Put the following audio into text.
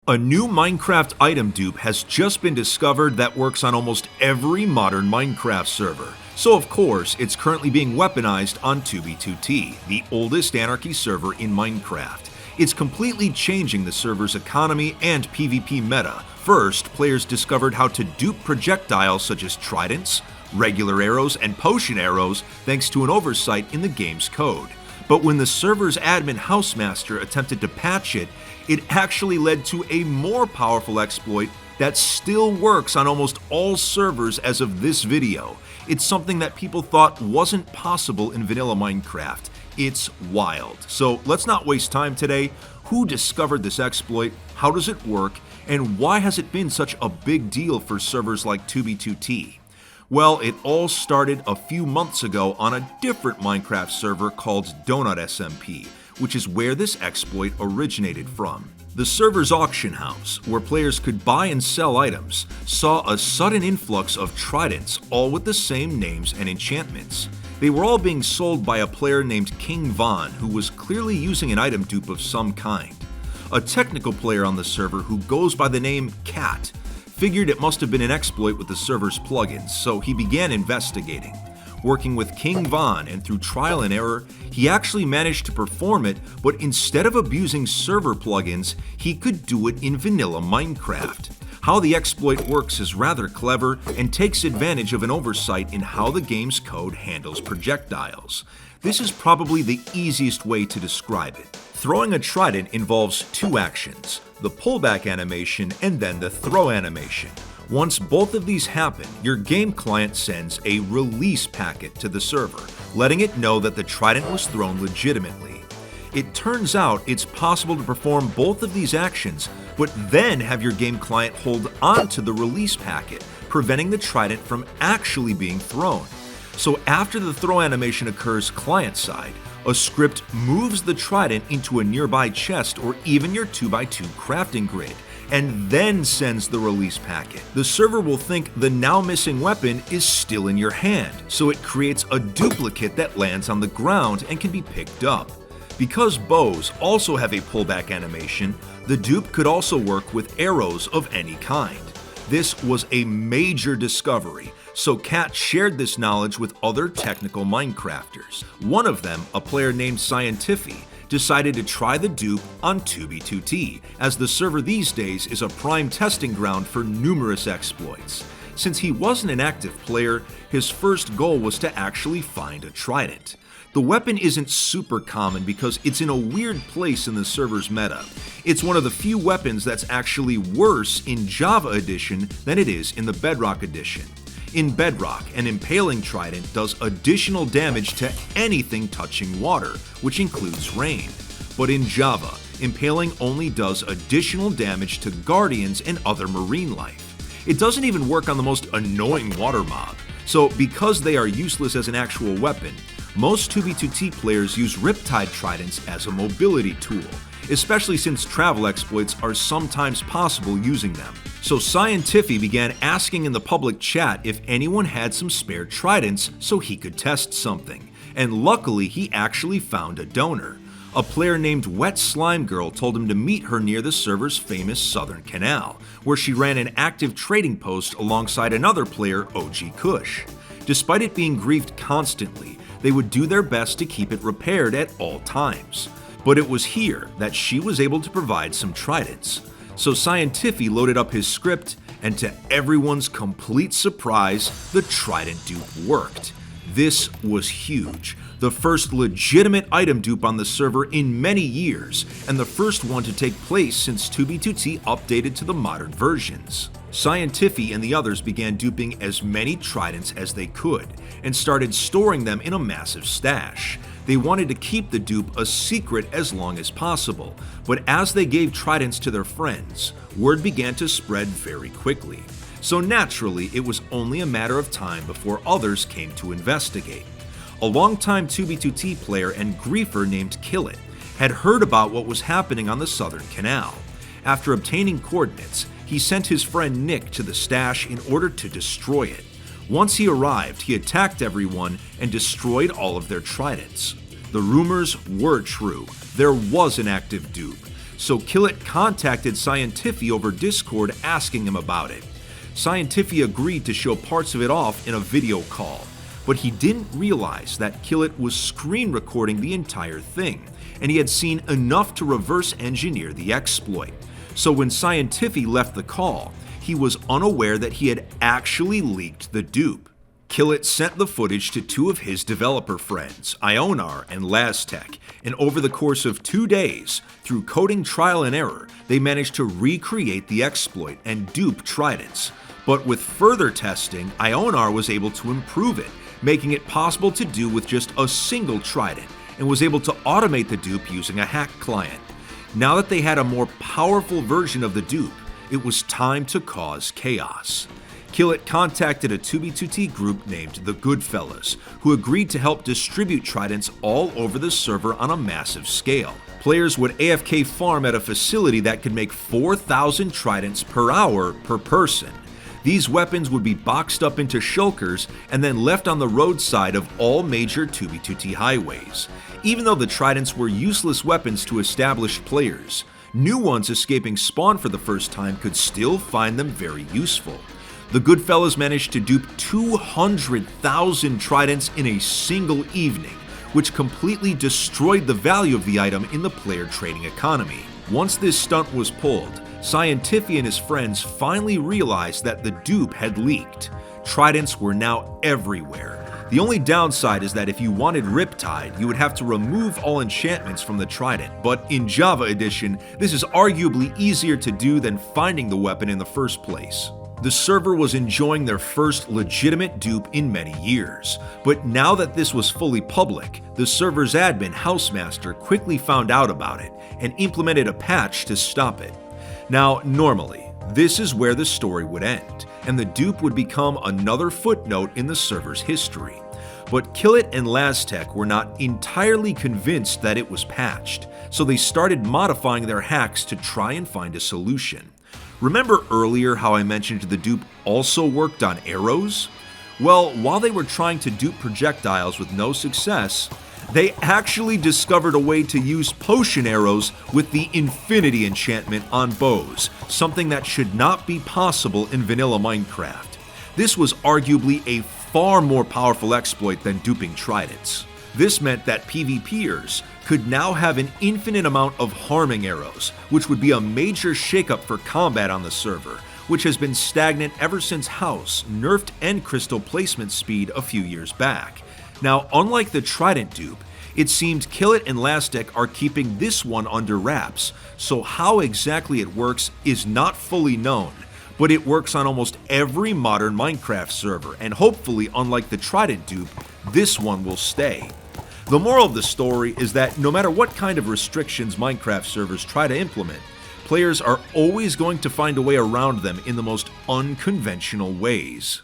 A new Minecraft item dupe has just been discovered that works on almost every modern Minecraft server. So of course, it's currently being weaponized on 2b2t, the oldest anarchy server in Minecraft. It's completely changing the server's economy and PvP meta. First, players discovered how to dupe projectiles such as tridents, regular arrows, and potion arrows thanks to an oversight in the game's code. But when the server's admin housemaster attempted to patch it, it actually led to a more powerful exploit that still works on almost all servers as of this video. It's something that people thought wasn't possible in vanilla Minecraft. It's wild. So let's not waste time today. Who discovered this exploit? How does it work? And why has it been such a big deal for servers like 2b2t? Well, it all started a few months ago on a different Minecraft server called Donut SMP, which is where this exploit originated from. The server's auction house, where players could buy and sell items, saw a sudden influx of tridents, all with the same names and enchantments. They were all being sold by a player named King Von, who was clearly using an item dupe of some kind. A technical player on the server who goes by the name Cat figured it must have been an exploit with the server's plugins, so he began investigating. Working with King Von and through trial and error, he actually managed to perform it, but instead of abusing server plugins, he could do it in vanilla Minecraft. How the exploit works is rather clever and takes advantage of an oversight in how the game's code handles projectiles. This is probably the easiest way to describe it. Throwing a trident involves two actions, the pullback animation and then the throw animation. Once both of these happen, your game client sends a release packet to the server, letting it know that the trident was thrown legitimately. It turns out it's possible to perform both of these actions, but then have your game client hold onto the release packet, preventing the trident from actually being thrown. So after the throw animation occurs client-side, a script moves the trident into a nearby chest or even your 2x2 crafting grid, and then sends the release packet. The server will think the now missing weapon is still in your hand, so it creates a duplicate that lands on the ground and can be picked up. Because bows also have a pullback animation, the dupe could also work with arrows of any kind. This was a major discovery, so Cat shared this knowledge with other technical Minecrafters. One of them, a player named Scientifi, decided to try the dupe on 2b2t, as the server these days is a prime testing ground for numerous exploits. Since he wasn't an active player, his first goal was to actually find a trident. The weapon isn't super common because it's in a weird place in the server's meta. It's one of the few weapons that's actually worse in Java Edition than it is in the Bedrock Edition. In Bedrock, an impaling trident does additional damage to anything touching water, which includes rain. But in Java, impaling only does additional damage to guardians and other marine life. It doesn't even work on the most annoying water mob. So because they are useless as an actual weapon, most 2b2t players use Riptide Tridents as a mobility tool, especially since travel exploits are sometimes possible using them. So Scientifi began asking in the public chat if anyone had some spare tridents so he could test something, and luckily he actually found a donor. A player named WetSlimeGirl told him to meet her near the server's famous Southern Canal, where she ran an active trading post alongside another player, OG Kush. Despite it being griefed constantly, they would do their best to keep it repaired at all times. But it was here that she was able to provide some tridents. So Scientifi loaded up his script, and to everyone's complete surprise, the trident dupe worked. This was huge. The first legitimate item dupe on the server in many years, and the first one to take place since 2b2t updated to the modern versions. Scientifi and the others began duping as many tridents as they could, and started storing them in a massive stash. They wanted to keep the dupe a secret as long as possible, but as they gave tridents to their friends, word began to spread very quickly. So naturally, it was only a matter of time before others came to investigate. A longtime 2b2t player and griefer named Killit had heard about what was happening on the Southern Canal. After obtaining coordinates, he sent his friend Nick to the stash in order to destroy it. Once he arrived, he attacked everyone and destroyed all of their tridents. The rumors were true. There was an active dupe. so Killit contacted Scientifi over Discord asking him about it. Scientifi agreed to show parts of it off in a video call, but he didn't realize that Killit was screen recording the entire thing, and he had seen enough to reverse engineer the exploit. So when Scientifi left the call, he was unaware that he had actually leaked the dupe. Killit sent the footage to two of his developer friends, Ionar and Laztec, and over the course of 2 days, through coding trial and error, they managed to recreate the exploit and dupe tridents. But with further testing, Ionar was able to improve it, making it possible to do with just a single trident, and was able to automate the dupe using a hack client. Now that they had a more powerful version of the dupe, it was time to cause chaos. Killit contacted a 2b2t group named the Goodfellas, who agreed to help distribute tridents all over the server on a massive scale. Players would AFK farm at a facility that could make 4,000 tridents per hour per person. These weapons would be boxed up into shulkers and then left on the roadside of all major 2b2t highways. Even though the tridents were useless weapons to established players, new ones escaping spawn for the first time could still find them very useful. The Goodfellas managed to dupe 200,000 tridents in a single evening, which completely destroyed the value of the item in the player trading economy. Once this stunt was pulled, Scientifi and his friends finally realized that the dupe had leaked. Tridents were now everywhere. The only downside is that if you wanted Riptide, you would have to remove all enchantments from the trident, but in Java Edition, this is arguably easier to do than finding the weapon in the first place. The server was enjoying their first legitimate dupe in many years, but now that this was fully public, the server's admin, Housemaster, quickly found out about it and implemented a patch to stop it. Now, normally, this is where the story would end, and the dupe would become another footnote in the server's history. But Killit and Laztec were not entirely convinced that it was patched, so they started modifying their hacks to try and find a solution. Remember earlier how I mentioned the dupe also worked on arrows? Well, while they were trying to dupe projectiles with no success, they actually discovered a way to use potion arrows with the Infinity enchantment on bows, something that should not be possible in vanilla Minecraft. This was arguably a far more powerful exploit than duping tridents. This meant that PvPers could now have an infinite amount of harming arrows, which would be a major shakeup for combat on the server, which has been stagnant ever since House nerfed end crystal placement speed a few years back. Now, unlike the trident dupe, it seemed Killit and Laztec are keeping this one under wraps, so how exactly it works is not fully known, but it works on almost every modern Minecraft server, and hopefully, unlike the trident dupe, this one will stay. The moral of the story is that no matter what kind of restrictions Minecraft servers try to implement, players are always going to find a way around them in the most unconventional ways.